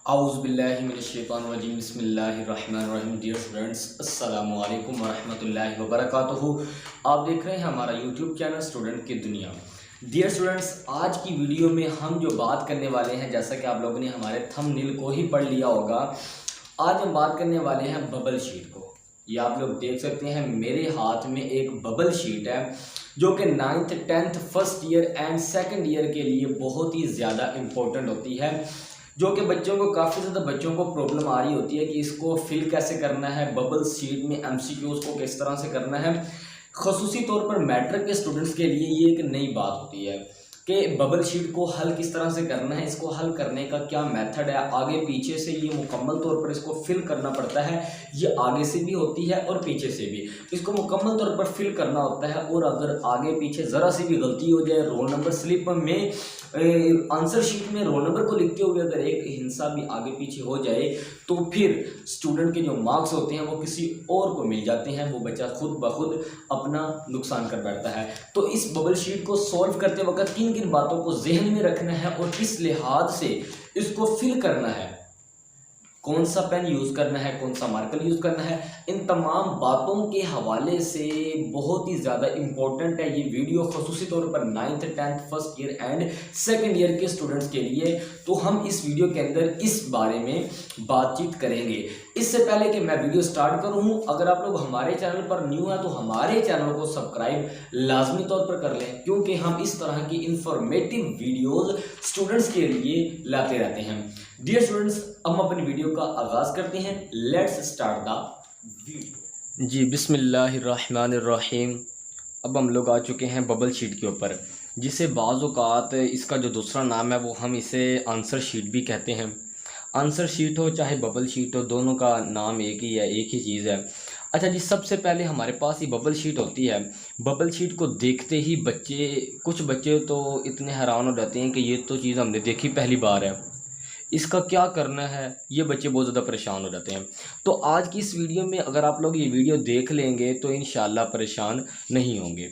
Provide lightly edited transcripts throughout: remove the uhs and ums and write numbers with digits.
औज़ुबिल्लाहिमिनश्शैतानिर्रजीम बिस्मिल्लाहिर्रहमानिर्रहीम। Dear students, अस्सलामु अलैकुम वरहमतुल्लाहि वबरकातुहू। आप देख रहे हैं हमारा यूट्यूब चैनल स्टूडेंट की दुनिया। डियर स्टूडेंट्स, आज की वीडियो में हम जो बात करने वाले हैं, जैसा कि आप लोगों ने हमारे थंबनेल को ही पढ़ लिया होगा, आज हम बात करने वाले हैं बबल शीट को। ये आप लोग देख सकते हैं मेरे हाथ में एक बबल शीट है जो कि 9th 10th first year and second year के लिए बहुत ही ज़्यादा इम्पोर्टेंट होती है, जो कि बच्चों को काफ़ी ज़्यादा बच्चों को प्रॉब्लम आ रही होती है कि इसको फिल कैसे करना है, बबल शीट में एमसीक्यूज़ को किस तरह से करना है। ख़ुसूसी तौर पर मैट्रिक के स्टूडेंट्स के लिए ये एक नई बात होती है कि बबल शीट को हल किस तरह से करना है, इसको हल करने का क्या मेथड है, आगे पीछे से ये मुकम्मल तौर पर इसको फिल करना पड़ता है। ये आगे से भी होती है और पीछे से भी इसको मुकम्मल तौर पर फिल करना होता है। और अगर आगे पीछे ज़रा सी भी गलती हो जाए, रोल नंबर स्लिप में आंसर शीट में रोल नंबर को लिखते हुए अगर एक हिस्सा भी आगे पीछे हो जाए, तो फिर स्टूडेंट के जो मार्क्स होते हैं वो किसी और को मिल जाते हैं, वो बच्चा खुद ब खुद अपना नुकसान कर बैठता है। तो इस बबल शीट को सॉल्व करते वक्त किन किन बातों को जहन में रखना है और किस लिहाज से इसको फिल करना है, कौन सा पेन यूज़ करना है, कौन सा मार्कर यूज़ करना है, इन तमाम बातों के हवाले से बहुत ही ज़्यादा इम्पोर्टेंट है ये वीडियो, ख़ुसूसी तौर पर 9th 10th first year and second year के स्टूडेंट्स के लिए। तो हम इस वीडियो के अंदर इस बारे में बातचीत करेंगे। इससे पहले कि मैं वीडियो स्टार्ट करूँ, अगर आप लोग हमारे चैनल पर न्यू हैं तो हमारे चैनल को सब्सक्राइब लाजमी तौर पर कर लें, क्योंकि हम इस तरह की इंफॉर्मेटिव वीडियोज़ स्टूडेंट्स के लिए लाते रहते हैं। डियर स्टूडेंट्स, हम अपनी वीडियो का आगाज़ करते हैं। Let's start the video. जी बिस्मिल्लाहिर्रहमानिर्रहीम। अब हम लोग आ चुके हैं बबल शीट के ऊपर, जिसे बाज़ औक़ात इसका जो दूसरा नाम है वो हम इसे आंसर शीट भी कहते हैं। आंसर शीट हो चाहे बबल शीट हो, दोनों का नाम एक ही है, एक ही चीज़ है। अच्छा जी, सबसे पहले हमारे पास ये बबल शीट होती है। बबल शीट को देखते ही कुछ बच्चे तो इतने हैरान हो जाते हैं कि ये तो चीज़ हमने देखी पहली बार है, इसका क्या करना है, ये बच्चे बहुत ज़्यादा परेशान हो जाते हैं। तो आज की इस वीडियो में अगर आप लोग ये वीडियो देख लेंगे तो इंशाल्लाह परेशान नहीं होंगे।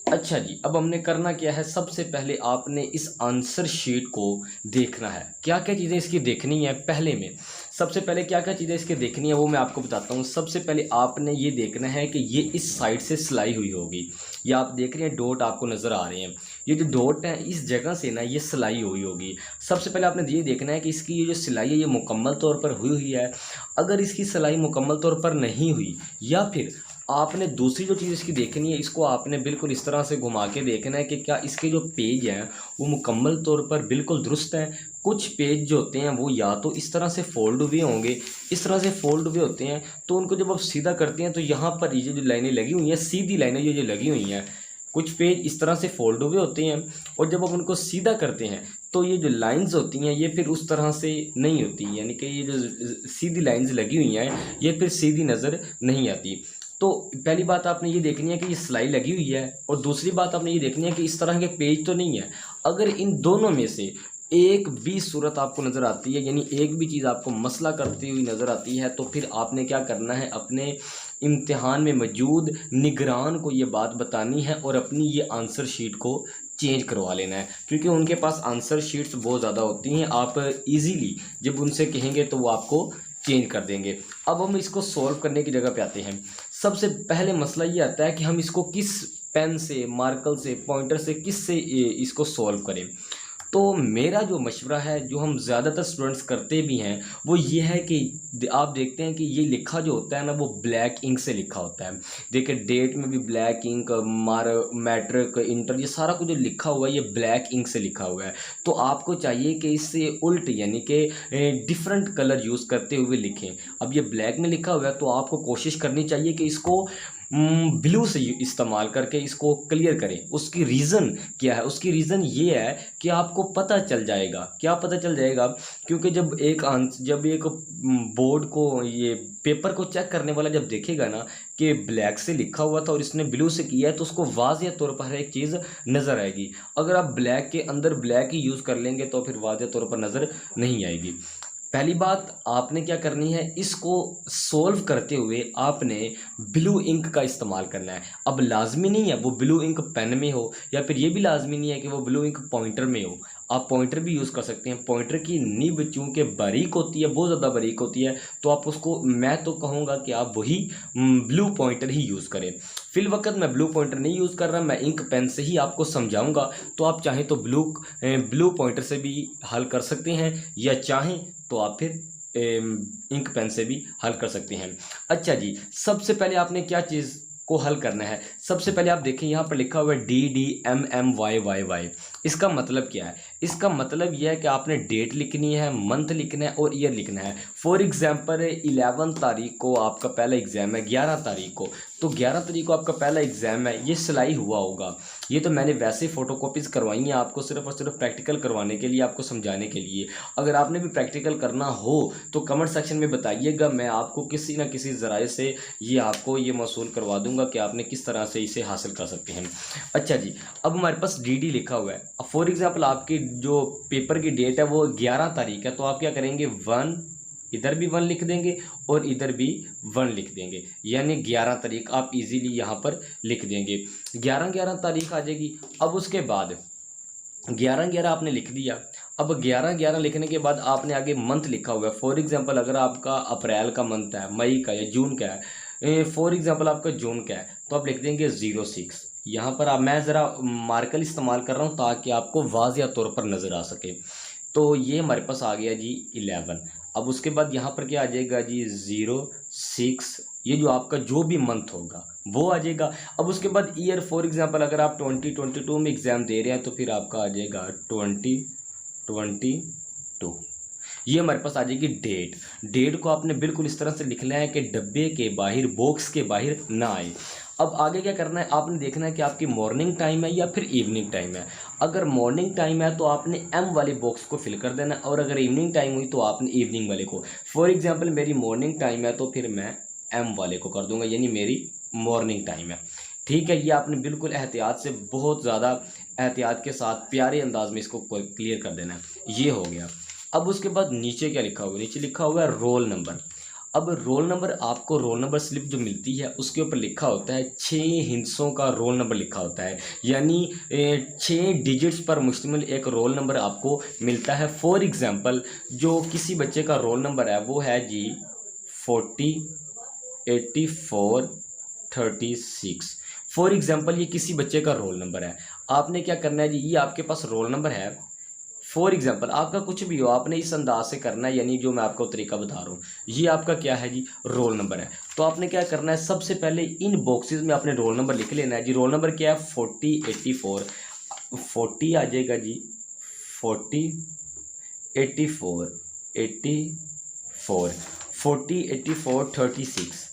अच्छा जी, अब हमने करना क्या है, सबसे पहले आपने इस आंसर शीट को देखना है। क्या क्या चीज़ें इसकी देखनी है, पहले में सबसे पहले क्या क्या चीज़ें इसके देखनी है वो मैं आपको बताता हूँ। सबसे पहले आपने ये देखना है कि ये इस साइड से सिलाई हुई होगी। ये आप देख रहे हैं डॉट आपको नज़र आ रहे हैं, ये जो डॉट है इस जगह से ना ये सिलाई हुई होगी। सबसे पहले आपने ये देखना है कि इसकी ये जो सिलाई है ये मुकम्मल तौर पर हुई हुई है। अगर इसकी सिलाई मुकम्मल तौर पर नहीं हुई, या फिर आपने दूसरी जो चीज़ इसकी देखनी है, इसको आपने बिल्कुल इस तरह से घुमा के देखना है कि क्या इसके जो पेज हैं वो मुकम्मल तौर पर बिल्कुल दुरुस्त हैं। कुछ पेज जो होते हैं वो या तो इस तरह से फोल्ड हुए होंगे, इस तरह से फोल्ड हुए होते हैं, तो उनको जब आप सीधा करते हैं तो यहाँ पर ये जो लाइनें लगी हुई हैं, सीधी लाइनें जो लगी हुई हैं, कुछ पेज इस तरह से फोल्ड हुए होते हैं और जब आप उनको सीधा करते हैं तो ये जो लाइंस होती हैं ये फिर उस तरह से नहीं होती, यानी कि ये जो सीधी लाइंस लगी हुई हैं ये फिर सीधी नज़र नहीं आती। तो पहली बात आपने ये देखनी है कि ये सिलाई लगी हुई है, और दूसरी बात आपने ये देखनी है कि इस तरह के पेज तो नहीं है। अगर इन दोनों में से एक भी सूरत आपको नज़र आती है, यानी एक भी चीज़ आपको मसला करती हुई नज़र आती है, तो फिर आपने क्या करना है, अपने इम्तिहान में मौजूद निगरान को ये बात बतानी है और अपनी ये आंसर शीट को चेंज करवा लेना है, क्योंकि उनके पास आंसर शीट्स बहुत ज़्यादा होती हैं। आप इजीली जब उनसे कहेंगे तो वो आपको चेंज कर देंगे। अब हम इसको सॉल्व करने की जगह पे आते हैं। सबसे पहले मसला ये आता है कि हम इसको किस पेन से, मार्कर से, पॉइंटर से, किस से इसको सॉल्व करें। तो मेरा जो मशवरा है, जो हम ज़्यादातर स्टूडेंट्स करते भी हैं, वो ये है कि आप देखते हैं कि ये लिखा जो होता है ना वो ब्लैक इंक से लिखा होता है। देखिए डेट में भी ब्लैक इंक, मैट्रिक, इंटर, ये सारा कुछ जो लिखा हुआ है ये ब्लैक इंक से लिखा हुआ है। तो आपको चाहिए कि इससे उल्ट, यानी कि डिफरेंट कलर यूज़ करते हुए लिखें। अब ये ब्लैक में लिखा हुआ है तो आपको कोशिश करनी चाहिए कि इसको ब्लू से इस्तेमाल करके इसको क्लियर करें। उसकी रीज़न क्या है, उसकी रीज़न ये है कि आपको पता चल जाएगा। क्या पता चल जाएगा, क्योंकि जब एक बोर्ड को, ये पेपर को चेक करने वाला जब देखेगा ना कि ब्लैक से लिखा हुआ था और इसने ब्लू से किया है, तो उसको वाज़ेह तौर पर हर एक चीज़ नज़र आएगी। अगर आप ब्लैक के अंदर ब्लैक ही यूज़ कर लेंगे तो फिर वाज़ेह तौर पर नज़र नहीं आएगी। पहली बात आपने क्या करनी है, इसको सॉल्व करते हुए आपने ब्लू इंक का इस्तेमाल करना है। अब लाजमी नहीं है वो ब्लू इंक पेन में हो, या फिर ये भी लाजमी नहीं है कि वो ब्लू इंक पॉइंटर में हो। आप पॉइंटर भी यूज़ कर सकते हैं। पॉइंटर की निब चूँकि बारीक होती है, बहुत ज़्यादा बारीक होती है, तो आप उसको, मैं तो कहूँगा कि आप वही ब्लू पॉइंटर ही यूज़ करें। फिल वक्त मैं ब्लू पॉइंटर नहीं यूज़ कर रहा, मैं इंक पेन से ही आपको समझाऊंगा। तो आप चाहें तो ब्लू पॉइंटर से भी हल कर सकते हैं, या चाहें तो आप फिर इंक पेन से भी हल कर सकते हैं। अच्छा जी, सबसे पहले आपने क्या चीज़ को हल करना है? सबसे पहले आप देखें यहाँ पर लिखा हुआ है DDMMYYY। इसका मतलब क्या है? इसका मतलब यह है कि आपने डेट लिखनी है, मंथ लिखना है और ईयर लिखना है। फॉर एग्जांपल 11 तारीख को आपका पहला एग्ज़ाम है, 11 तारीख को, तो 11 तारीख को आपका पहला एग्ज़ाम है, ये सिलाई हुआ होगा। ये तो मैंने वैसे फ़ोटोकॉपीज़ करवाई हैं आपको, सिर्फ और सिर्फ प्रैक्टिकल करवाने के लिए, आपको समझाने के लिए। अगर आपने भी प्रैक्टिकल करना हो तो कमेंट सेक्शन में बताइएगा, मैं आपको किसी न किसी ज़राए से ये आपको ये मौसूल करवा दूंगा कि आपने किस तरह से इसे हासिल कर सकते हैं। अच्छा जी, अब हमारे पास DD लिखा हुआ है। अब फॉर एग्ज़ाम्पल आपकी जो पेपर की डेट है वो 11 तारीख है, तो आप क्या करेंगे, 1, इधर भी 1 लिख देंगे और इधर भी 1 लिख देंगे, यानी 11 तारीख आप इजीली यहाँ पर लिख देंगे। 11 तारीख आ जाएगी। अब उसके बाद 11 आपने लिख दिया। अब 11 लिखने के बाद आपने आगे मंथ लिखा हुआ है। फॉर एग्जांपल अगर आपका अप्रैल का मंथ है, मई का या जून का है, फॉर एग्जांपल आपका जून का है, तो आप लिख देंगे 06। यहाँ पर आप, मैं ज़रा मार्कर इस्तेमाल कर रहा हूँ ताकि आपको वाज़िया तौर पर नज़र आ सके। तो ये हमारे पास आ गया जी 11। अब उसके बाद यहाँ पर क्या आ जाएगा जी 06, ये जो आपका जो भी मंथ होगा वो आ जाएगा। अब उसके बाद ईयर, फॉर एग्जांपल अगर आप 2022 में एग्ज़ाम दे रहे हैं तो फिर आपका आ जाएगा 2022। ये हमारे पास आ जाएगी डेट। डेट को आपने बिल्कुल इस तरह से लिखना है कि डब्बे के बाहर, बॉक्स के बाहर ना आए। अब आगे क्या करना है, आपने देखना है कि आपकी मॉर्निंग टाइम है या फिर इवनिंग टाइम है। अगर मॉर्निंग टाइम है तो आपने M वाले बॉक्स को फिल कर देना, और अगर इवनिंग टाइम हुई तो आपने इवनिंग वाले को। फॉर एग्जांपल मेरी मॉर्निंग टाइम है तो फिर मैं M वाले को कर दूंगा, यानी मेरी मॉर्निंग टाइम है। ठीक है, ये आपने बिल्कुल एहतियात से, बहुत ज़्यादा एहतियात के साथ प्यारे अंदाज में इसको क्लियर कर देना है। ये हो गया। अब उसके बाद नीचे क्या लिखा हुआ है, नीचे लिखा हुआ है रोल नंबर। अब रोल नंबर, आपको रोल नंबर स्लिप जो मिलती है उसके ऊपर लिखा होता है 6 हिंसों का रोल नंबर लिखा होता है, यानी 6 डिजिट्स पर मुश्तमिल एक रोल नंबर आपको मिलता है। फॉर एग्जांपल जो किसी बच्चे का रोल नंबर है वो है जी 40 84 36। फॉर एग्जांपल ये किसी बच्चे का रोल नंबर है। आपने क्या करना है जी, ये आपके पास रोल नंबर है। फॉर एग्जांपल आपका कुछ भी हो, आपने इस अंदाज से करना है, यानी जो मैं आपको तरीका बता रहा हूँ, ये आपका क्या है जी, रोल नंबर है। तो आपने क्या करना है, सबसे पहले इन बॉक्सेस में आपने रोल नंबर लिख लेना है जी। रोल नंबर क्या है, 40 84, 40 आ जाएगा जी, 40 84 84, 40 84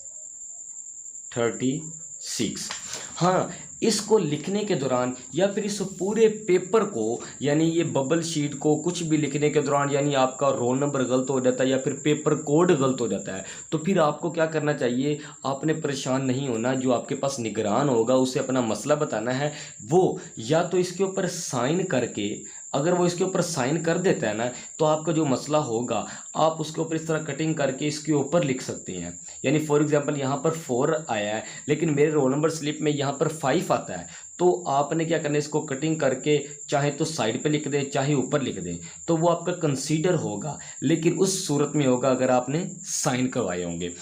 36। हाँ, इसको लिखने के दौरान या फिर इस पूरे पेपर को, यानी ये बबल शीट को कुछ भी लिखने के दौरान, यानी आपका रोल नंबर गलत हो जाता है या फिर पेपर कोड गलत हो जाता है, तो फिर आपको क्या करना चाहिए, आपने परेशान नहीं होना। जो आपके पास निगरान होगा उसे अपना मसला बताना है। वो या तो इसके ऊपर साइन करके, अगर वो इसके ऊपर साइन कर देता है ना, तो आपका जो मसला होगा आप उसके ऊपर इस तरह कटिंग करके इसके ऊपर लिख सकते हैं। यानी फॉर एग्जांपल यहाँ पर 4 आया है लेकिन मेरे रोल नंबर स्लिप में यहाँ पर 5 आता है, तो आपने क्या करना है, इसको कटिंग करके चाहे तो साइड पे लिख दें चाहे ऊपर लिख दें, तो वो आपका कंसीडर होगा। लेकिन उस सूरत में होगा अगर आपने साइन करवाए होंगे।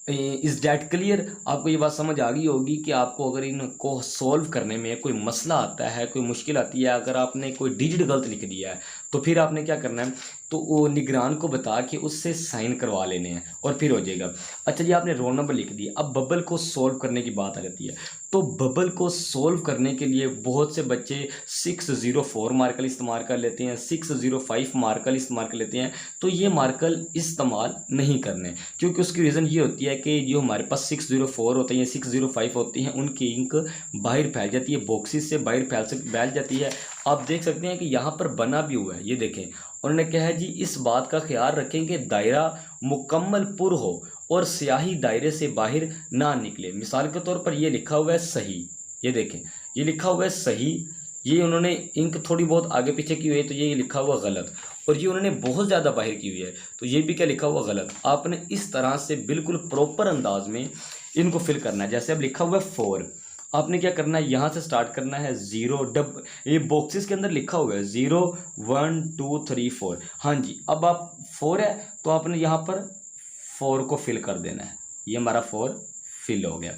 Is that clear? आपको ये बात समझ आ गई होगी कि आपको अगर इनको सॉल्व करने में कोई मसला आता है, कोई मुश्किल आती है, अगर आपने कोई डिजिट गलत लिख दिया है तो फिर आपने क्या करना है, तो वो निगरान को बता के उससे साइन करवा लेने हैं और फिर हो जाएगा। अच्छा जी, आपने रोल नंबर लिख दिया। अब बबल को सॉल्व करने की बात आ जाती है। तो बबल को सॉल्व करने के लिए बहुत से बच्चे 604 मार्कर इस्तेमाल कर लेते हैं, 605 मार्कर इस्तेमाल कर लेते हैं। तो ये मार्कर इस्तेमाल नहीं करने, क्योंकि उसकी रीज़न ये होती है कि जो हमारे पास 604 होते हैं, 605 होती हैं, उनकी इंक बाहर फैल जाती है, बॉक्सेस से बाहर फैल जाती है। आप देख सकते हैं कि यहाँ पर बना भी हुआ है, ये देखें। उन्होंने कहा है जी, इस बात का ख्याल रखें कि दायरा मुकम्मल पुर हो और स्याही दायरे से बाहर ना निकले। मिसाल के तौर पर ये लिखा हुआ है सही, ये देखें, ये लिखा हुआ है सही, ये उन्होंने इंक थोड़ी बहुत आगे पीछे की हुई है तो ये लिखा हुआ गलत, और ये उन्होंने बहुत ज़्यादा बाहर की हुई है तो ये भी क्या लिखा हुआ गलत। आपने इस तरह से बिल्कुल प्रॉपर अंदाज में इनको फिल करना है। जैसे अब लिखा हुआ है 4, आपने क्या करना है, यहाँ से स्टार्ट करना है 0 डब, ये बॉक्सेस के अंदर लिखा हुआ है 0 1 2 3 4। हाँ जी, अब आप 4 है तो आपने यहाँ पर 4 को फिल कर देना है, ये हमारा 4 फिल हो गया।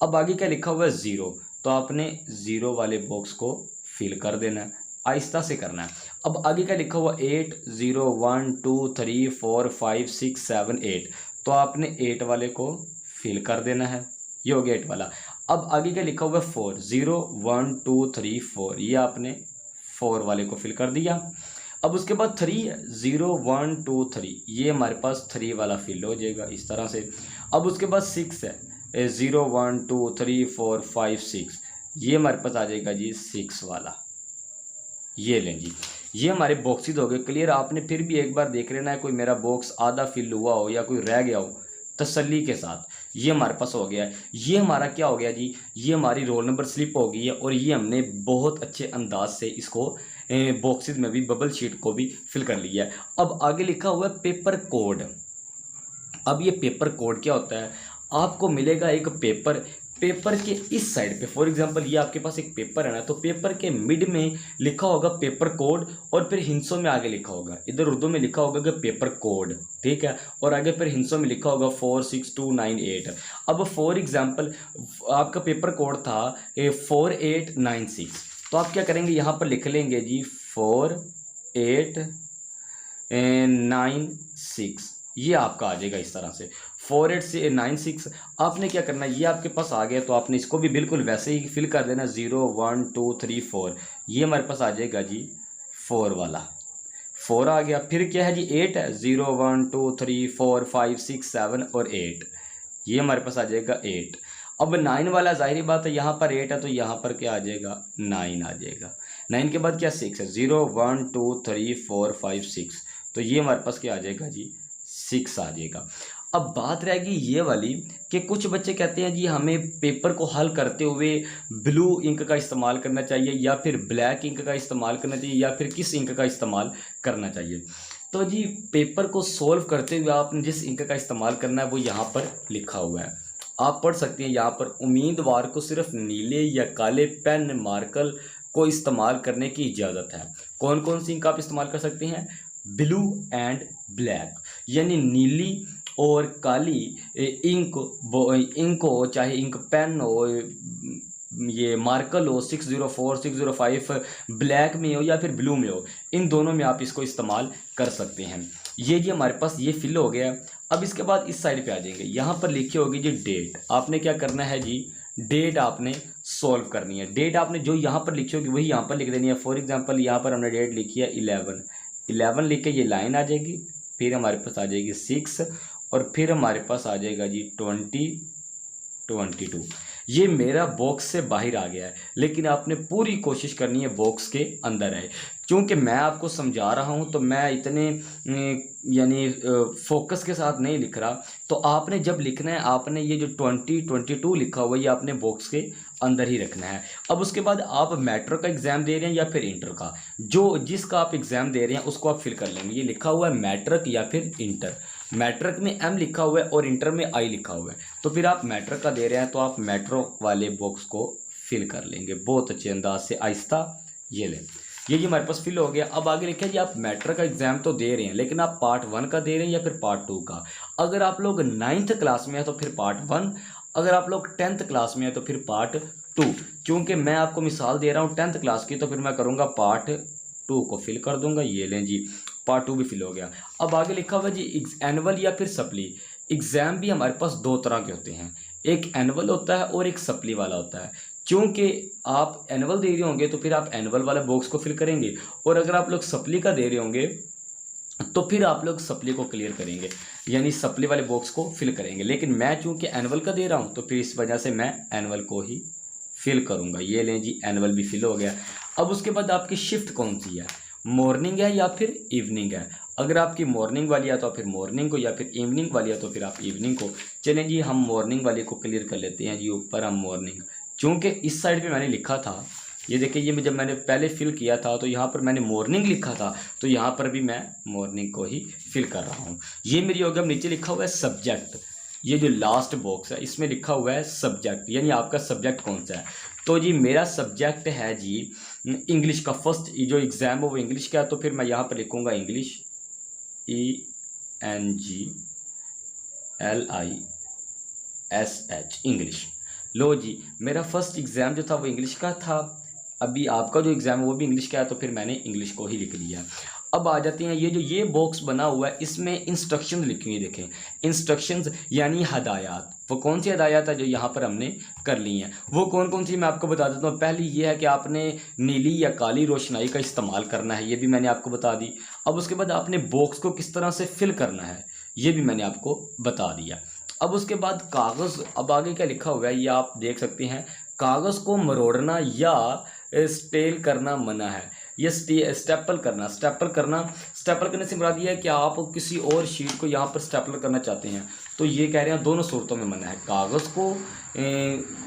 अब आगे क्या लिखा हुआ है 0, तो आपने 0 वाले बॉक्स को फिल कर देना है, आहिस्ता से करना है। अब आगे क्या लिखा हुआ 8 0 1 2 3 4 5 6 7 8, तो आपने 8 वाले को फिल कर देना है, ये हो गया 8 वाला। अब आगे क्या लिखा हुआ है 4 0 1 2 3 4, ये आपने 4 वाले को फिल कर दिया। अब उसके बाद 3 है 0 1 2 3, ये हमारे पास 3 वाला फिल हो जाएगा इस तरह से। अब उसके बाद 6 है 0 1 2 3 4 5 6, ये हमारे पास आ जाएगा जी 6 वाला। ये लें जी, ये हमारे बॉक्सेस हो गए क्लियर। आपने फिर भी एक बार देख लेना है, कोई मेरा बॉक्स आधा फिल हुआ हो या कोई रह गया हो, तसल्ली के साथ। ये हमारे पास हो गया है, ये हमारा क्या हो गया जी, ये हमारी रोल नंबर स्लिप हो गई है। और ये हमने बहुत अच्छे अंदाज से इसको बॉक्सेस में भी, बबल शीट को भी फिल कर लिया है। अब आगे लिखा हुआ है पेपर कोड। अब ये पेपर कोड क्या होता है, आपको मिलेगा एक पेपर, पेपर के इस साइड पे, फॉर एग्जांपल ये आपके पास एक पेपर है ना, तो पेपर के मिड में लिखा होगा पेपर कोड, और फिर हिंसों में आगे लिखा होगा, इधर उर्दू में लिखा होगा कि पेपर कोड, ठीक है, और आगे फिर हिंसों में लिखा होगा 4 6 2 9 8। अब फॉर एग्जांपल आपका पेपर कोड था 4896, तो आप क्या करेंगे, यहाँ पर लिख लेंगे जी 4896, ये आपका आ जाएगा इस तरह से 4896। आपने क्या करना है, ये आपके पास आ गया तो आपने इसको भी बिल्कुल वैसे ही फिल कर देना 0 1 2 3 4, ये हमारे पास आ जाएगा जी 4 वाला, 4 आ गया। फिर क्या है जी 8 है 0 1 2 3 4 5 6 7 और 8, ये हमारे पास आ जाएगा 8। अब 9 वाला जाहिर बात है, यहाँ पर 8 है तो यहाँ पर क्या आ जाएगा 9 आ जाएगा। 9 के बाद क्या 6 है 0 1 2 3 4 5 6, तो ये हमारे पास क्या आ जाएगा जी 6 आ जाएगा। अब बात रहेगी ये वाली कि कुछ बच्चे कहते हैं जी हमें पेपर को हल करते हुए ब्लू इंक का इस्तेमाल करना चाहिए या फिर ब्लैक इंक का इस्तेमाल करना चाहिए या फिर किस इंक का इस्तेमाल करना चाहिए। तो जी पेपर को सॉल्व करते हुए आपने जिस इंक का इस्तेमाल करना है वो यहाँ पर लिखा हुआ है, आप पढ़ सकते हैं। यहाँ पर उम्मीदवार को सिर्फ नीले या काले पेन मार्कर को इस्तेमाल करने की इजाज़त है। कौन कौन सी इंक आप इस्तेमाल कर सकते हैं, ब्लू एंड ब्लैक, यानी नीली और काली इंक हो, चाहे इंक पेन हो, ये मार्कर हो 604 605, ब्लैक में हो या फिर ब्लू में हो, इन दोनों में आप इसको इस्तेमाल कर सकते हैं। ये जी हमारे पास ये फिल हो गया। अब इसके बाद इस साइड पे आ जाएंगे, यहाँ पर लिखी होगी जी डेट। आपने क्या करना है जी, डेट आपने सॉल्व करनी है। डेट आपने जो यहाँ पर लिखी होगी वही यहाँ पर लिख देनी है। फॉर एग्जांपल यहाँ पर हमने डेट लिखी है 11 लिख के ये लाइन आ जाएगी, फिर हमारे पास आ जाएगी 6 और फिर हमारे पास आ जाएगा जी 2022। ये मेरा बॉक्स से बाहर आ गया है, लेकिन आपने पूरी कोशिश करनी है बॉक्स के अंदर है। क्योंकि मैं आपको समझा रहा हूँ तो मैं इतने यानी फोकस के साथ नहीं लिख रहा, तो आपने जब लिखना है आपने ये जो 2022 लिखा हुआ है ये आपने बॉक्स के अंदर ही रखना है। अब उसके बाद आप मैट्रिक का एग्ज़ाम दे रहे हैं या फिर इंटर का, जो जिसका आप एग्ज़ाम दे रहे हैं उसको आप फिल कर लेंगे। ये लिखा हुआ है मैट्रिक या फिर इंटर, मैट्रिक में M लिखा हुआ है और इंटर में I लिखा हुआ है, तो फिर आप मैट्रिक का दे रहे हैं तो आप मैट्रिक वाले बॉक्स को फिल कर लेंगे बहुत अच्छे अंदाज से, आहिस्ता। ये लें, ये हमारे पास फिल हो गया। अब आगे लिखा है जी आप मैट्रिक का एग्जाम तो दे रहे हैं, लेकिन आप पार्ट 1 का दे रहे हैं या फिर पार्ट 2 का। अगर आप लोग 9th क्लास में है तो फिर पार्ट 1, अगर आप लोग 10th क्लास में है तो फिर पार्ट 2। क्योंकि मैं आपको मिसाल दे रहा हूँ 10th क्लास की, तो फिर मैं करूँगा पार्ट 2 को फिल कर दूंगा। ये लें जी, पार्ट 2 भी फिल हो गया। अब आगे लिखा हुआ जी एनुअल या फिर सप्ली। एग्ज़ाम भी हमारे पास 2 तरह के होते हैं, एक एनुअल होता है और एक सप्ली वाला होता है। क्योंकि आप एनुअल दे रहे होंगे तो फिर आप एनुअल वाले बॉक्स को फिल करेंगे, और अगर आप लोग सप्ली का दे रहे होंगे तो फिर आप लोग सप्ली को क्लियर करेंगे, यानी सप्ली वाले बॉक्स को फिल करेंगे। लेकिन मैं चूंकि एनुअल का दे रहा हूं तो फिर इस वजह से मैं एनुअल को ही फिल करूंगा। ये लें जी, एनुअल भी फिल हो गया। अब उसके बाद आपकी शिफ्ट कौन सी है, मॉर्निंग है या फिर इवनिंग है। अगर आपकी मॉर्निंग वाली है तो फिर मॉर्निंग को, या फिर इवनिंग वाली है तो फिर आप इवनिंग को। चलें जी, हम मॉर्निंग वाली को क्लियर कर लेते हैं जी। ऊपर हम मॉर्निंग, चूँकि इस साइड पे मैंने लिखा था, ये देखिए, ये जब मैंने पहले फिल किया था तो यहाँ पर मैंने मॉर्निंग लिखा था, तो यहाँ पर भी मैं मॉर्निंग को ही फिल कर रहा हूँ। ये मेरी हो गया। नीचे लिखा हुआ है सब्जेक्ट, ये जो लास्ट बॉक्स है इसमें लिखा हुआ है सब्जेक्ट, यानी आपका सब्जेक्ट कौन सा है। तो जी मेरा सब्जेक्ट है जी इंग्लिश का। फर्स्ट जो एग्ज़ाम है वो इंग्लिश का है, तो फिर मैं यहाँ पर लिखूँगा इंग्लिश, ENGLISH इंग्लिश। लो जी मेरा फर्स्ट एग्ज़ाम जो था वो इंग्लिश का था, अभी आपका जो एग्ज़ाम है वो भी इंग्लिश का है, तो फिर मैंने इंग्लिश को ही लिख लिया। अब आ जाते हैं ये बॉक्स बना हुआ है, इसमें इंस्ट्रक्शन लिखी हुई देखें, इंस्ट्रक्शंस यानी हदायत। वो कौन सी हदायत है जो यहाँ पर हमने कर ली हैं, वो कौन कौन सी मैं आपको बता देता हूँ। पहली ये है कि आपने नीली या काली रोशनाई का इस्तेमाल करना है, ये भी मैंने आपको बता दी। अब उसके बाद आपने बॉक्स को किस तरह से फिल करना है ये भी मैंने आपको बता दिया। अब उसके बाद कागज़, अब आगे क्या लिखा हुआ है ये आप देख सकते हैं, कागज़ को मरोड़ना या स्टेल करना मना है। ये स्टेपल करना, स्टेपल करने से मुराद ये है कि आप किसी और शीट को यहाँ पर स्टेपल करना चाहते हैं, तो ये कह रहे हैं दोनों सूरतों में मना है। कागज़ को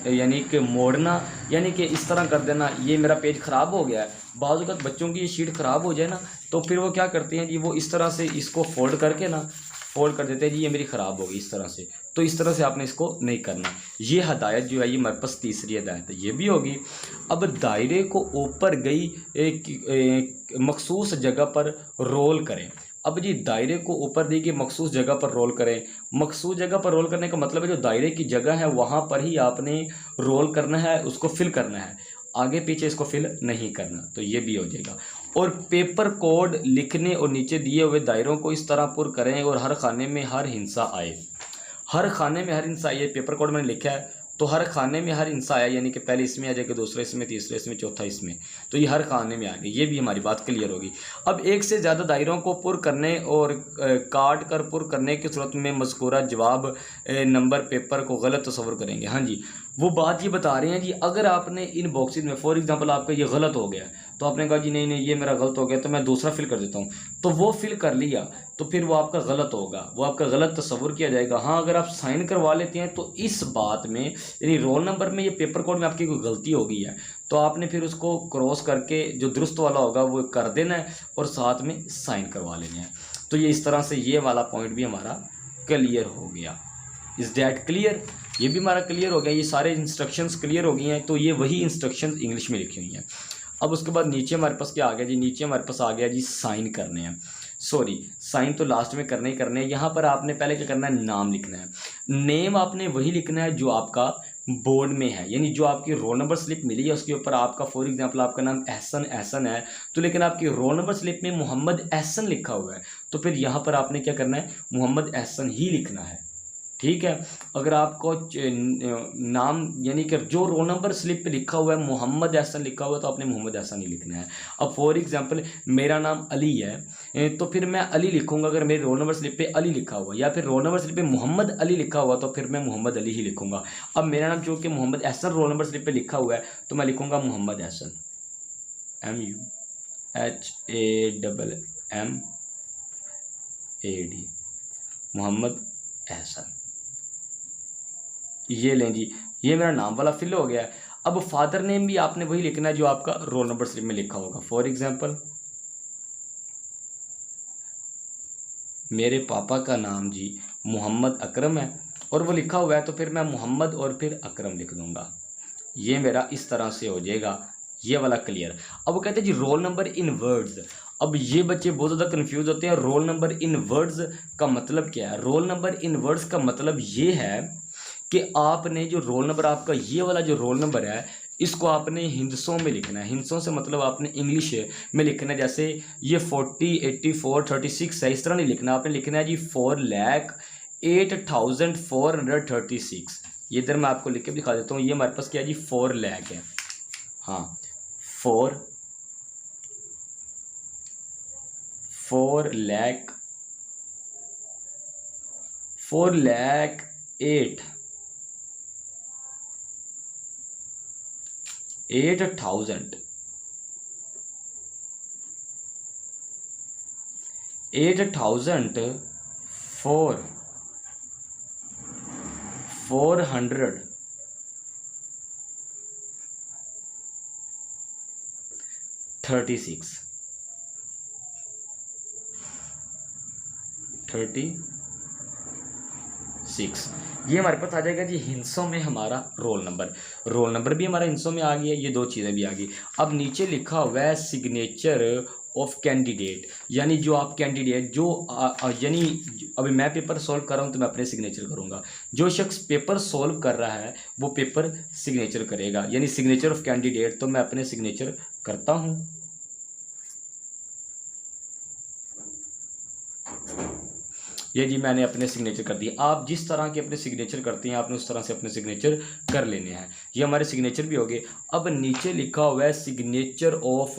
यानी कि मोड़ना, यानी कि इस तरह कर देना, ये मेरा पेज ख़राब हो गया है, बाज़ वक़्त बच्चों की ये शीट ख़राब हो जाए ना, तो फिर वो क्या करते हैं जी, वो इस तरह से इसको फोल्ड करके ना फोल्ड कर देते हैं जी, ये मेरी ख़राब होगी इस तरह से, तो इस तरह से आपने इसको नहीं करना। ये हदायत जो है ये मेरे पास तीसरी हदायत है, ये भी होगी। अब दायरे को ऊपर गई एक मखसूस जगह पर रोल करें। अब जी दायरे को ऊपर दी गई मखसूस जगह पर रोल करें। मखसूस जगह पर रोल करने का मतलब है जो दायरे की जगह है वहाँ पर ही आपने रोल करना है, उसको फिल करना है, आगे पीछे इसको फिल नहीं करना, तो ये भी हो जाएगा। और पेपर कोड लिखने और नीचे दिए हुए दायरों को इस तरह पुर करें और हर खाने में हर हिस्सा आए। हर खाने में हर हिस्सा आए, पेपर कोड मैंने लिखा है, तो हर खाने में हर हिस्सा आया, यानी कि पहले इसमें आ जाएगा, दूसरे इसमें, तीसरे इसमें, चौथा इसमें, तो ये हर खाने में आ गया। ये भी हमारी बात क्लियर होगी। अब एक से ज़्यादा दायरों को पुर करने और काट कर पुर करने की सूरत में मज़कूरा जवाब नंबर पेपर को गलत तस्वर करेंगे। हाँ जी, वो बात ये बता रहे हैं जी, अगर आपने इन बॉक्सेस में फॉर एग्जांपल आपका ये गलत हो गया, तो आपने कहा जी नहीं नहीं ये मेरा गलत हो गया, तो मैं दूसरा फिल कर देता हूँ, तो वो फिल कर लिया, तो फिर वो आपका गलत होगा, वो आपका गलत तस्वर किया जाएगा। हाँ, अगर आप साइन करवा लेते हैं तो इस बात में, यानी रोल नंबर में, ये पेपर कोड में आपकी कोई गलती हो गई है, तो आपने फिर उसको क्रॉस करके जो दुरुस्त वाला होगा वो कर देना है और साथ में साइन करवा लेना है। तो ये इस तरह से ये वाला पॉइंट भी हमारा क्लियर हो गया। Is that clear? ये भी हमारा क्लियर हो गया, ये सारे इंस्ट्रक्शंस क्लियर हो गई हैं। तो ये वही इंस्ट्रक्शंस इंग्लिश में लिखी हुई हैं। अब उसके बाद नीचे हमारे पास क्या आ गया जी, नीचे हमारे पास आ गया जी साइन करने हैं। सॉरी, साइन तो लास्ट में करने ही करने हैं। यहाँ पर आपने पहले क्या करना है, नाम लिखना है। नेम आपने वही लिखना है जो आपका बोर्ड में है, यानी जो आपकी रोल नंबर स्लिप मिली है उसके ऊपर आपका, फॉर एग्जांपल आपका नाम एहसन है, तो लेकिन आपकी रोल नंबर स्लिप में मोहम्मद एहसन लिखा हुआ है, तो फिर यहाँ पर आपने क्या करना है, मोहम्मद एहसन ही लिखना है। ठीक है। अगर आपको नाम, यानी कि जो रोल नंबर स्लिप पे लिखा हुआ है मोहम्मद एहसन लिखा हुआ है, तो आपने मोहम्मद एहसन ही लिखना है। अब फॉर एग्जांपल मेरा नाम अली है, तो फिर मैं अली लिखूंगा अगर मेरे रोल नंबर स्लिप पे अली लिखा हुआ, या फिर रोल नंबर स्लिप पे मोहम्मद अली लिखा हुआ, तो फिर मैं मोहम्मद अली ही लिखूंगा। अब मेरा नाम चूँकि Mohammad Ehsan roll number slip पे लिखा हुआ है, तो मैं लिखूंगा मोहम्मद एहसन, MUHAMMAD, मोहम्मद एहसन। ये लें जी, ये मेरा नाम वाला फिल हो गया है। अब फादर नेम भी आपने वही लिखना है जो आपका रोल नंबर स्लिप में लिखा होगा। फॉर एग्जांपल मेरे पापा का नाम जी मोहम्मद अकरम है और वो लिखा हुआ है, तो फिर मैं मोहम्मद और फिर अकरम लिख दूंगा। ये मेरा इस तरह से हो जाएगा, ये वाला क्लियर। अब वो कहते हैं जी रोल नंबर इन वर्ड्स। अब ये बच्चे बहुत ज़्यादा कंफ्यूज होते हैं, रोल नंबर इन वर्ड्स का मतलब क्या है। रोल नंबर इन वर्ड्स का मतलब ये है कि आपने जो रोल नंबर, आपका ये वाला जो रोल नंबर है, इसको आपने हिंदसों में लिखना है। हिंदसों से मतलब आपने इंग्लिश में लिखना है। जैसे ये 40, 84, 36 है, इस तरह नहीं लिखना, आपने लिखना है जी 4,08,436। ये इधर मैं आपको लिख के दिखा देता हूँ। ये हमारे पास क्या है जी, 4 लाख है। हाँ, 4 लाख 8,000 436 6। ये हमारे पास आ जाएगा जी हिंसों में हमारा रोल नंबर भी हमारा हिंसों में आ गया, ये दो चीज़ें भी आ गई। अब नीचे लिखा हुआ है सिग्नेचर ऑफ कैंडिडेट, यानी जो आप कैंडिडेट जो यानी अभी मैं पेपर सॉल्व कर रहा हूँ तो मैं अपने सिग्नेचर करूँगा, जो शख्स पेपर सॉल्व कर रहा है वो पेपर सिग्नेचर करेगा, यानी सिग्नेचर ऑफ कैंडिडेट, तो मैं अपने सिग्नेचर करता हूँ। ये जी मैंने अपने सिग्नेचर कर दिए। आप जिस तरह के अपने सिग्नेचर करते हैं आपने उस तरह से अपने सिग्नेचर कर लेने हैं। ये हमारे सिग्नेचर भी हो गए। अब नीचे लिखा हुआ है सिग्नेचर ऑफ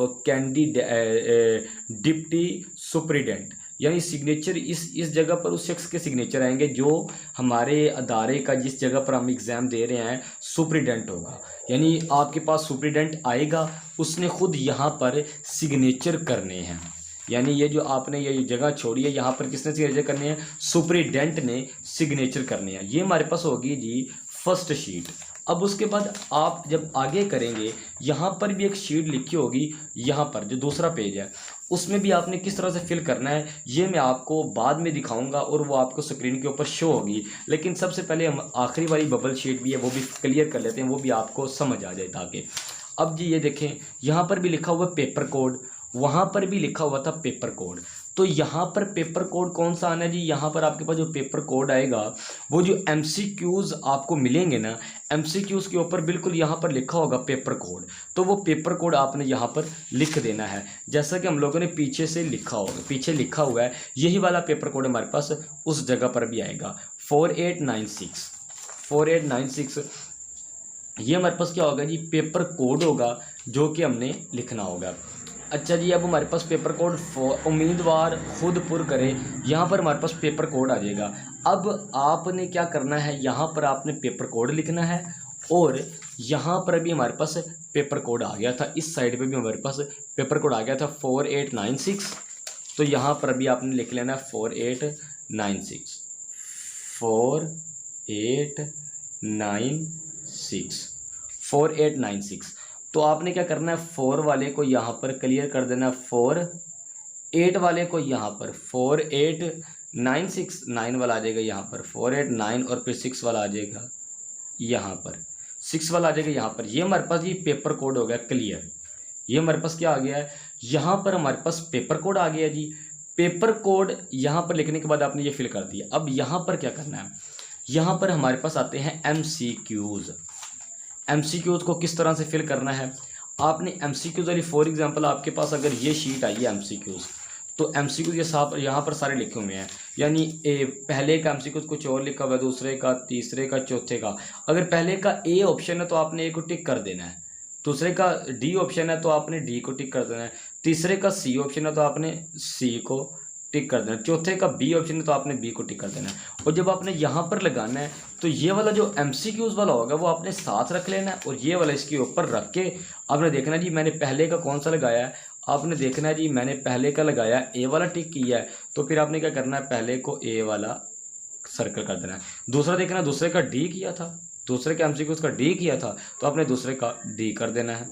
डिप्टी सुपरिटेंडेंट, यानी सिग्नेचर इस जगह पर उस शख्स के सिग्नेचर आएंगे जो हमारे अदारे का जिस जगह पर हम एग्ज़ाम दे रहे हैं सुपरिटेंडेंट होगा, यानी आपके पास सुपरिटेंडेंट आएगा, उसने खुद यहाँ पर सिग्नेचर करने हैं। यानी ये जो आपने ये जगह छोड़ी है यहाँ पर किसने सिग्नेचर करने हैं, सुपरिटेंडेंट ने सिग्नेचर करने हैं। ये हमारे पास होगी जी फर्स्ट शीट। अब उसके बाद आप जब आगे करेंगे यहाँ पर भी एक शीट लिखी होगी, यहाँ पर जो दूसरा पेज है उसमें भी आपने किस तरह से फिल करना है ये मैं आपको बाद में दिखाऊंगा और वो आपको स्क्रीन के ऊपर शो होगी। लेकिन सबसे पहले हम आखिरी वाली बबल शीट भी है वो भी क्लियर कर लेते हैं, वो भी आपको समझ आ जाए ताकि। अब जी ये देखें यहाँ पर भी लिखा हुआ पेपर कोड, वहाँ पर भी लिखा हुआ था पेपर कोड, तो यहाँ पर पेपर कोड कौन सा आना है जी, यहाँ पर आपके पास जो पेपर कोड आएगा वो जो MCQs आपको मिलेंगे ना, MCQs के ऊपर बिल्कुल यहाँ पर लिखा होगा पेपर कोड, तो वो पेपर कोड आपने यहाँ पर लिख देना है जैसा कि हम लोगों ने पीछे से लिखा होगा, पीछे लिखा हुआ है यही वाला पेपर कोड हमारे पास उस जगह पर भी आएगा 4896। ये हमारे पास क्या होगा जी, पेपर कोड होगा जो कि हमने लिखना होगा। अच्छा जी, अब हमारे पास पेपर कोड उम्मीदवार खुद पुर करे, यहाँ पर हमारे पास पेपर कोड आ जाएगा। अब आपने क्या करना है, यहाँ पर आपने पेपर कोड लिखना है और यहाँ पर भी हमारे पास पेपर कोड आ गया था, इस साइड पे भी हमारे पास पेपर कोड आ गया था 4896, तो यहाँ पर भी आपने लिख लेना है 4896। तो आपने क्या करना है, 4 वाले को यहाँ पर क्लियर कर देना, 4, 8 वाले को यहाँ पर 4896, 9 वाला आ जाएगा यहाँ पर 489 और फिर 6 वाला आ जाएगा यहाँ पर, 6 वाला आ जाएगा यहाँ पर। ये हमारे पास ये पेपर कोड हो गया क्लियर। ये हमारे पास क्या आ गया है, यहाँ पर हमारे पास पेपर कोड आ गया जी। पेपर कोड यहाँ पर लिखने के बाद आपने ये फिल कर दिया। अब यहाँ पर क्या करना है, यहाँ पर हमारे पास आते हैं MCQs को किस तरह से फिल करना है। आपने MCQs वाली फॉर एग्जांपल आपके पास अगर ये शीट आई है MCQs, तो MCQs ये साफ यहाँ पर सारे लिखे हुए हैं, यानी पहले का MCQs कुछ और लिखा हुआ है, दूसरे का, तीसरे का, चौथे का। अगर पहले का A ऑप्शन है तो आपने A को टिक कर देना है, दूसरे का D ऑप्शन है तो आपने D को टिक कर देना है, तीसरे का C ऑप्शन है तो आपने C को टिक कर देना, चौथे का B ऑप्शन है तो आपने B को टिक कर देना है। और जब आपने यहाँ पर लगाना है तो ये वाला जो MCQs वाला होगा वो आपने साथ रख लेना है और ये वाला इसके ऊपर रख के आपने देखना जी मैंने पहले का कौन सा लगाया है। आपने देखना है जी मैंने पहले का लगाया A वाला टिक किया है, तो फिर आपने क्या करना है, पहले को A वाला सर्कल कर देना है। दूसरा देखना, दूसरे का D किया था, दूसरे के MCQs का D किया था तो आपने दूसरे का D कर देना है।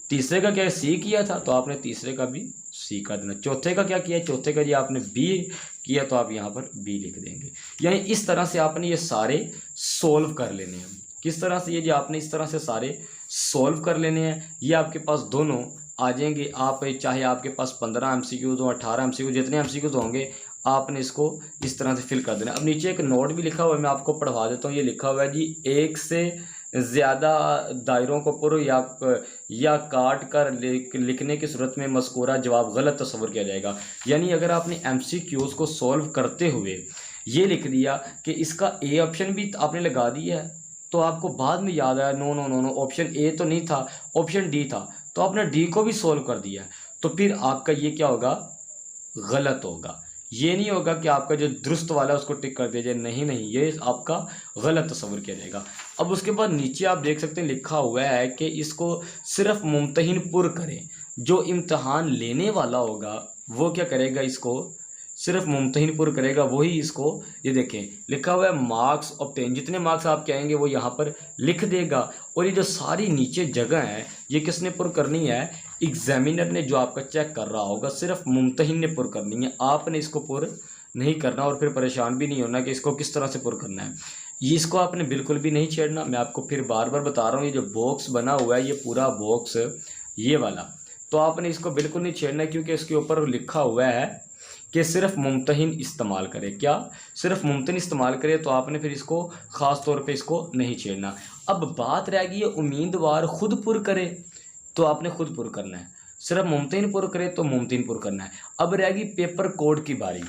तीसरे का क्या है, C किया था तो आपने तीसरे का भी C कर देना। चौथे का क्या किया, चौथे का जी आपने B किया तो आप यहाँ पर B लिख देंगे। यानी इस तरह से आपने ये सारे सॉल्व कर लेने हैं। किस तरह से, ये जो आपने इस तरह से सारे सॉल्व कर लेने हैं। ये आपके पास दोनों आ जाएंगे। आप चाहे आपके पास 15 MCQs हो, 18 MCQs, जितने MCQs होंगे आपने इसको इस तरह से फिल कर देना। अब नीचे एक नोट भी लिखा हुआ है, मैं आपको पढ़वा देता हूँ। ये लिखा हुआ है जी, एक से ज़्यादा दायरों को पुर या काट कर लिखने की सूरत में मज़कूरा जवाब गलत तस्वर किया जाएगा। यानी अगर आपने MCQs को सॉल्व करते हुए ये लिख दिया कि इसका A ऑप्शन भी आपने लगा दिया है, तो आपको बाद में याद आया no no no no option A तो नहीं था, ऑप्शन D था, तो आपने D को भी सॉल्व कर दिया, तो फिर आपका ये क्या होगा, गलत होगा। ये नहीं होगा कि आपका जो दुरुस्त वाला है उसको टिक कर दिया जाए, नहीं नहीं, ये आपका गलत तस्वर किया जाएगा। अब उसके बाद नीचे आप देख सकते हैं लिखा हुआ है कि इसको सिर्फ मुमतहिन पुर करें। जो इम्तहान लेने वाला होगा वो क्या करेगा, इसको सिर्फ मुमतहिन पुर करेगा, वही इसको, ये देखें लिखा हुआ है मार्क्स ऑब्टेन, जितने मार्क्स आपके आएंगे वो यहाँ पर लिख देगा। और ये जो सारी नीचे जगह है ये किसने पुर करनी है, एग्जामिनर ने, जो आपका चेक कर रहा होगा, सिर्फ मुमतहिन ने पुर करनी है। आपने इसको पुर नहीं करना और फिर परेशान भी नहीं होना कि इसको किस तरह से पुर करना है। ये इसको आपने बिल्कुल भी नहीं छेड़ना। मैं आपको फिर बार बार बता रहा हूँ, ये जो बॉक्स बना हुआ है ये पूरा बॉक्स ये वाला, तो आपने इसको बिल्कुल नहीं छेड़ना, क्योंकि इसके ऊपर लिखा हुआ है कि सिर्फ मुमतहिन इस्तेमाल करें। क्या? सिर्फ मुमतहिन इस्तेमाल करें, तो आपने फिर इसको ख़ास तौर पे इसको नहीं छेड़ना। अब बात रह गई है उम्मीदवार खुद पुर करे, तो आपने खुद पुर करना है। सिर्फ मुमतहिन पुर करे तो मुमतहिन पुर करना है। अब रह गई पेपर कोड की बारी।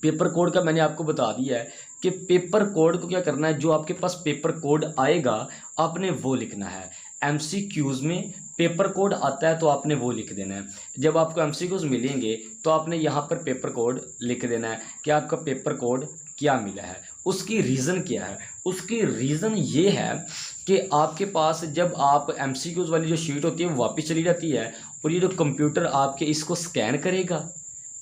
पेपर कोड का मैंने आपको बता दिया है कि पेपर कोड को क्या करना है, जो आपके पास पेपर कोड आएगा आपने वो लिखना है। एमसीक्यूज़ में पेपर कोड आता है तो आपने वो लिख देना है। जब आपको एमसीक्यूज़ मिलेंगे तो आपने यहाँ पर पेपर कोड लिख देना है कि आपका पेपर कोड क्या मिला है, उसकी रीज़न क्या है। उसकी रीज़न ये है कि आपके पास जब आप एमसीक्यूज़ वाली जो शीट होती है वो वापस चली जाती है, और ये जो कंप्यूटर आपके इसको स्कैन करेगा,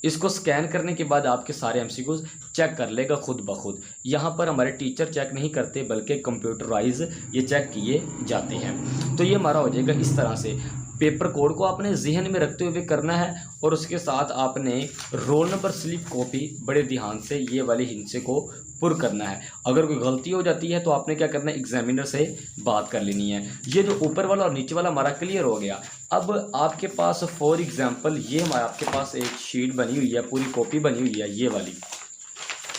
इसको स्कैन करने के बाद आपके सारे एमसीक्यूज़ चेक कर लेगा खुद ब खुद। यहाँ पर हमारे टीचर चेक नहीं करते बल्कि कंप्यूटराइज ये चेक किए जाते हैं। तो ये हमारा हो जाएगा इस तरह से। पेपर कोड को आपने जहन में रखते हुए करना है, और उसके साथ आपने रोल नंबर स्लिप कॉपी बड़े ध्यान से ये वाले हिस्से को पुर करना है। अगर कोई गलती हो जाती है तो आपने क्या करना है, एग्जामिनर से बात कर लेनी है। ये जो ऊपर वाला और नीचे वाला हमारा क्लियर हो गया। अब आपके पास फॉर एग्जांपल ये हमारा आपके पास एक शीट बनी हुई है, पूरी कॉपी बनी हुई है ये वाली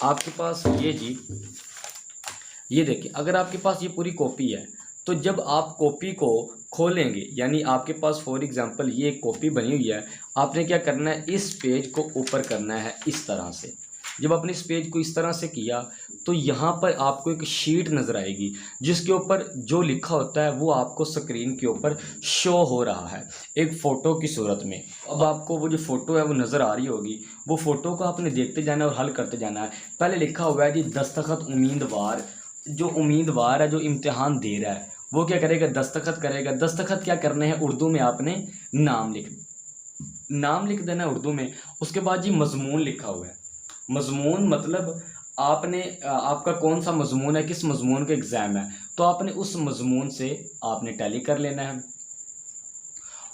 आपके पास। ये जी ये देखिए, अगर आपके पास ये पूरी कॉपी है तो जब आप कॉपी को खोलेंगे, यानी आपके पास फॉर एग्जांपल ये एक कॉपी बनी हुई है, आपने क्या करना है, इस पेज को ऊपर करना है इस तरह से। जब आपने इस पेज को इस तरह से किया तो यहाँ पर आपको एक शीट नज़र आएगी जिसके ऊपर जो लिखा होता है वो आपको स्क्रीन के ऊपर शो हो रहा है एक फ़ोटो की सूरत में। अब आपको वो जो फ़ोटो है वो नज़र आ रही होगी, वो फ़ोटो को आपने देखते जाना है और हल करते जाना है। पहले लिखा हुआ है जी दस्तखत उम्मीदवार, जो उम्मीदवार है जो इम्तिहान दे रहा है वो क्या करेगा, दस्तखत करेगा। दस्तखत क्या करने हैं, उर्दू में आपने नाम लिख देना है उर्दू में। उसके बाद जी मजमून लिखा हुआ है। मजमून मतलब आपने आपका कौन सा मजमून है, किस मजमून का एग्ज़ाम है, तो आपने उस मजमून से आपने टैली कर लेना है।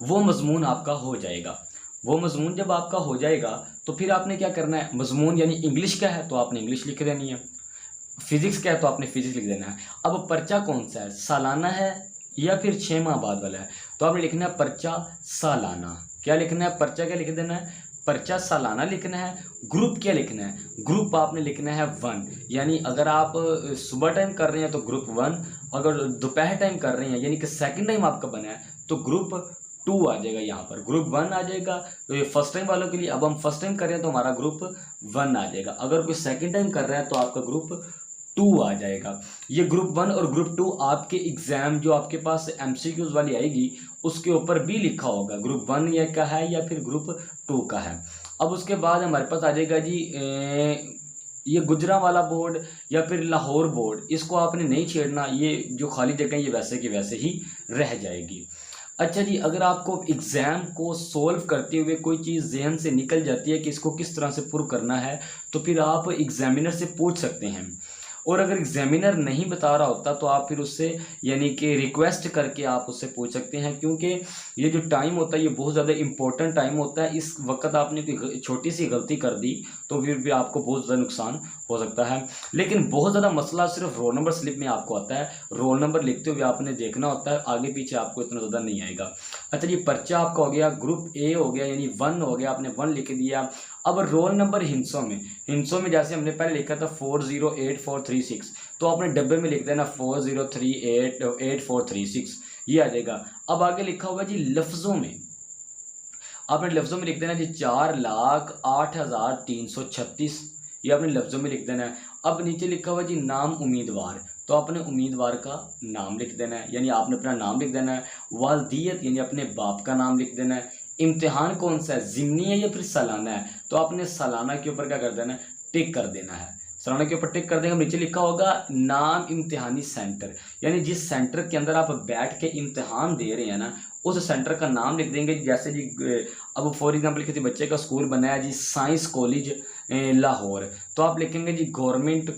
वो मजमून आपका हो जाएगा। वो मजमून जब आपका हो जाएगा तो फिर आपने क्या करना है, मजमून यानी इंग्लिश का है तो आपने इंग्लिश लिख देनी है, फिज़िक्स का है तो आपने फिज़िक्स लिख देना है। अब पर्चा कौन सा है, सालाना है या फिर 6 माह बाद वाला है, तो आपने लिखना है पर्चा सालाना। क्या लिखना है, पर्चा क्या लिख देना है, पर्चा सालाना लिखना है। ग्रुप क्या लिखना है, ग्रुप आपने लिखना है 1, यानी अगर आप सुबह टाइम कर रहे हैं तो ग्रुप 1, अगर दोपहर टाइम कर रहे हैं यानी कि सेकंड टाइम आपका बना है तो ग्रुप 2 आ जाएगा। यहाँ पर ग्रुप 1 आ जाएगा। तो ये फर्स्ट टाइम वालों के लिए, अब हम फर्स्ट टाइम कर रहे हैं तो हमारा ग्रुप 1 आ जाएगा। अगर कोई सेकंड टाइम कर रहा है तो आपका ग्रुप 2 आ जाएगा। ये ग्रुप 1 और ग्रुप 2 आपके एग्ज़ाम जो आपके पास एमसीक्यूज़ वाली आएगी उसके ऊपर भी लिखा होगा ग्रुप 1 ये का है या फिर ग्रुप 2 का है। अब उसके बाद हमारे पास आ जाएगा जी ये गुजरांवाला बोर्ड या फिर लाहौर बोर्ड, इसको आपने नहीं छेड़ना। ये जो खाली जगह ये वैसे की वैसे ही रह जाएगी। अच्छा जी, अगर आपको एग्ज़ाम को सोल्व करते हुए कोई चीज़ जहन से निकल जाती है कि इसको किस तरह से पुर करना है, तो फिर आप एग्ज़ामिनर से पूछ सकते हैं। और अगर एग्जामिनर नहीं बता रहा होता तो आप फिर उससे यानी कि रिक्वेस्ट करके आप उससे पूछ सकते हैं, क्योंकि ये जो टाइम होता है ये बहुत ज़्यादा इम्पोर्टेंट टाइम होता है। इस वक्त आपने कोई छोटी सी गलती कर दी तो फिर भी आपको बहुत ज़्यादा नुकसान हो सकता है। लेकिन बहुत ज़्यादा मसला सिर्फ रोल नंबर स्लिप में आपको आता है। रोल नंबर लिखते हुए आपने देखना होता है, आगे पीछे आपको इतना ज़्यादा नहीं आएगा। अच्छा, ये पर्चा आपका हो गया, ग्रुप ए हो गया यानी 1 हो गया, आपने 1 लिख दिया। अब रोल नंबर हिंसों में जैसे हमने पहले लिखा था 408436, तो आपने डब्बे में लिख देना 40388436, ये आ जाएगा। अब आगे लिखा हुआ जी लफ्ज़ों में, आपने लफ्ज़ों में लिख देना जी 4,08,336, ये आपने लफ्ज़ों में लिख देना है। अब नीचे लिखा हुआ जी नाम उम्मीदवार, तो आपने उम्मीदवार का नाम लिख देना है, यानी आपने अपना नाम लिख देना है। वालदियत यानी अपने बाप का नाम लिख देना है। इम्तिहान कौन सा है, ज़िमनी है या फिर सालाना है, तो आपने सालाना के ऊपर क्या कर देना है, टिक कर देना है। सालाना के ऊपर टिक कर देंगे। नीचे लिखा होगा नाम इम्तिहानी सेंटर, यानी जिस सेंटर के अंदर आप बैठ के इम्तिहान दे रहे हैं ना उस सेंटर का नाम लिख देंगे। जैसे जी अब फॉर एग्जांपल किसी बच्चे का स्कूल बनाया जी साइंस कॉलेज लाहौर, तो आप लिखेंगे जी government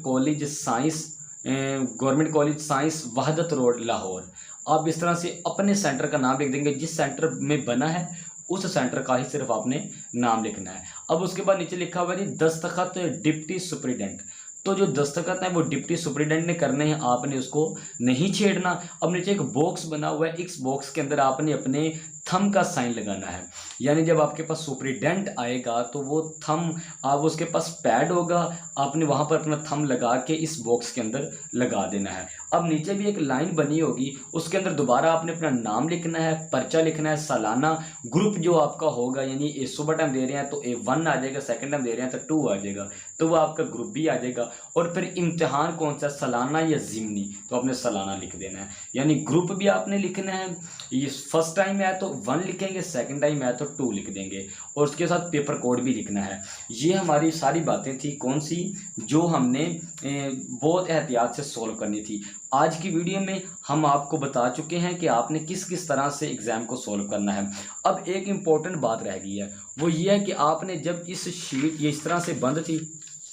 college science Wahdat road Lahore. आप इस तरह से अपने सेंटर का नाम लिख देंगे, जिस सेंटर में बना है उस सेंटर का ही सिर्फ आपने नाम लिखना है। अब उसके बाद नीचे लिखा हुआ है जी दस्तखत डिप्टी सुपरिटेंडेंट। तो जो दस्तखत है वो डिप्टी सुपरिटेंडेंट ने करने हैं, आपने उसको नहीं छेड़ना। अब नीचे एक बॉक्स बना हुआ है, इस बॉक्स के अंदर आपने अपने थंब का साइन लगाना है। यानी जब आपके पास सुपरिटेंडेंट आएगा तो वो थंब, आप उसके पास पैड होगा, आपने वहाँ पर अपना थंब लगा के इस बॉक्स के अंदर लगा देना है। अब नीचे भी एक लाइन बनी होगी, उसके अंदर दोबारा आपने अपना नाम लिखना है, पर्चा लिखना है, सालाना, ग्रुप जो आपका होगा, यानी सुबह टाइम दे रहे हैं तो A1 आ जाएगा, सेकंड टाइम दे रहे हैं तो 2 आ जाएगा, तो वो आपका ग्रुप भी आ जाएगा। और फिर इम्तिहान कौन सा, सालाना या ज़िमनी, तो आपने सालाना लिख देना है। यानी ग्रुप भी आपने लिखना है, ये फर्स्ट टाइम है तो 1 लिखेंगे, सेकंड टाइम है तो 2 लिख देंगे, और उसके साथ पेपर कोड भी लिखना है। ये हमारी सारी बातें थी, कौन सी, जो हमने बहुत एहतियात से सॉल्व करनी थी। आज की वीडियो में हम आपको बता चुके हैं कि आपने किस किस तरह से एग्ज़ाम को सॉल्व करना है। अब एक इम्पॉर्टेंट बात रह गई है, वो ये है कि आपने जब इस शीट, ये इस तरह से बंद थी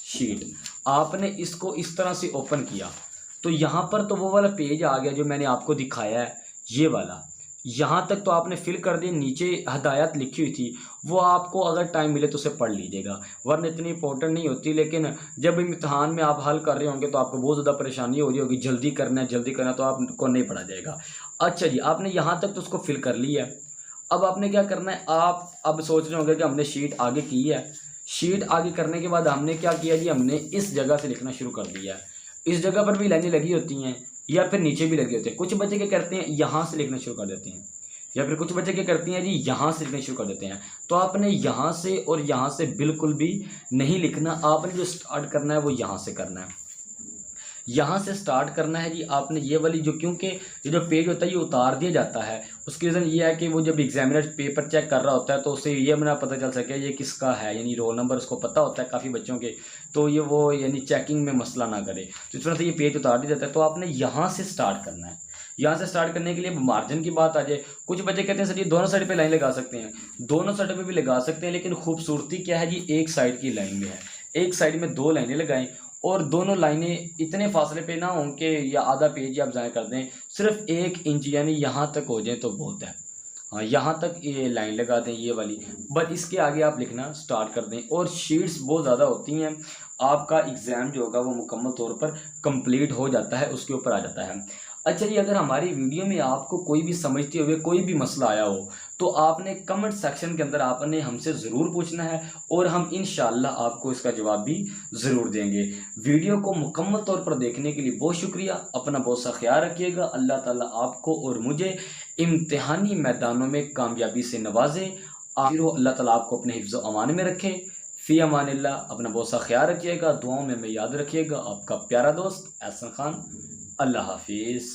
शीट, आपने इसको इस तरह से ओपन किया तो यहाँ पर तो वो वाला पेज आ गया जो मैंने आपको दिखाया है, ये वाला। यहाँ तक तो आपने फिल कर दी, नीचे हदायत लिखी हुई थी, वो आपको अगर टाइम मिले तो उसे पढ़ लीजिएगा, वरना इतनी इंपॉर्टेंट नहीं होती। लेकिन जब इम्तिहान में आप हल कर रहे होंगे तो आपको बहुत ज़्यादा परेशानी हो रही होगी, जल्दी करना है जल्दी करना है, तो आपको नहीं पढ़ा जाएगा। अच्छा जी, आपने यहाँ तक तो उसको फिल कर लिया है। अब आपने क्या करना है, आप अब सोच रहे होंगे कि हमने शीट आगे की है। शीट आगे करने के बाद हमने क्या किया जी, हमने इस जगह से लिखना शुरू कर दिया है। इस जगह पर भी लाइनें लगी होती हैं या फिर नीचे भी लगे होते हैं। कुछ बच्चे क्या करते हैं, यहाँ से लिखना शुरू कर देते हैं, या फिर कुछ बच्चे क्या करते हैं जी, यहाँ से लिखना शुरू कर देते हैं। तो आपने यहाँ से और यहाँ से बिल्कुल भी नहीं लिखना, आपने जो स्टार्ट करना है वो यहाँ से करना है, यहाँ से स्टार्ट करना है जी आपने। ये वाली जो, क्योंकि ये जो पेज होता है ये उतार दिया जाता है, उसकी रीज़न ये है कि वो जब एग्जामिनर पेपर चेक कर रहा होता है तो उससे ये ना पता चल सके ये किसका है, यानी रोल नंबर उसको पता होता है काफ़ी बच्चों के, तो ये वो यानी चेकिंग में मसला ना करे, तो इस तरह से ये पेज उतार दिया जाता है। तो आपने यहाँ से स्टार्ट करना है। यहाँ से स्टार्ट करने के लिए मार्जिन की बात आ जाए, कुछ बच्चे कहते हैं सर ये दोनों साइड पे लाइन लगा सकते हैं, दोनों साइड पे भी लगा सकते हैं, लेकिन खूबसूरती क्या है जी, एक साइड की लाइन में है, एक साइड में 2 लाइनें लगाएं और दोनों लाइनें इतने फासले पे ना हों कि या आधा पेज आप ज़ाया कर दें, सिर्फ 1 इंच यानी यहाँ तक हो जाए तो बहुत है। हाँ, यहाँ तक ये लाइन लगा दें ये वाली, बस इसके आगे आप लिखना स्टार्ट कर दें। और शीट्स बहुत ज़्यादा होती हैं, आपका एग्ज़ाम जो होगा वो मुकम्मल तौर पर कंप्लीट हो जाता है, उसके ऊपर आ जाता है। अच्छा जी, अगर हमारी वीडियो में आपको कोई भी समझते हुए कोई भी मसला आया हो तो आपने कमेंट सेक्शन के अंदर आपने हमसे ज़रूर पूछना है, और हम इंशाअल्लाह आपको इसका जवाब भी ज़रूर देंगे। वीडियो को मुकम्मल तौर पर देखने के लिए बहुत शुक्रिया। अपना बहुत सा ख्याल रखिएगा। अल्लाह ताला आपको और मुझे इम्तिहानी मैदानों में कामयाबी से नवाजे। अल्लाह ताला आपको अपने हिफ्ज़ व अमान में रखे। फ़ी अमानिल्लाह। अपना बहुत सा ख्याल रखिएगा, दुआओं में याद रखिएगा। आपका प्यारा दोस्त एहसन खान। अल्लाह हाफिज़।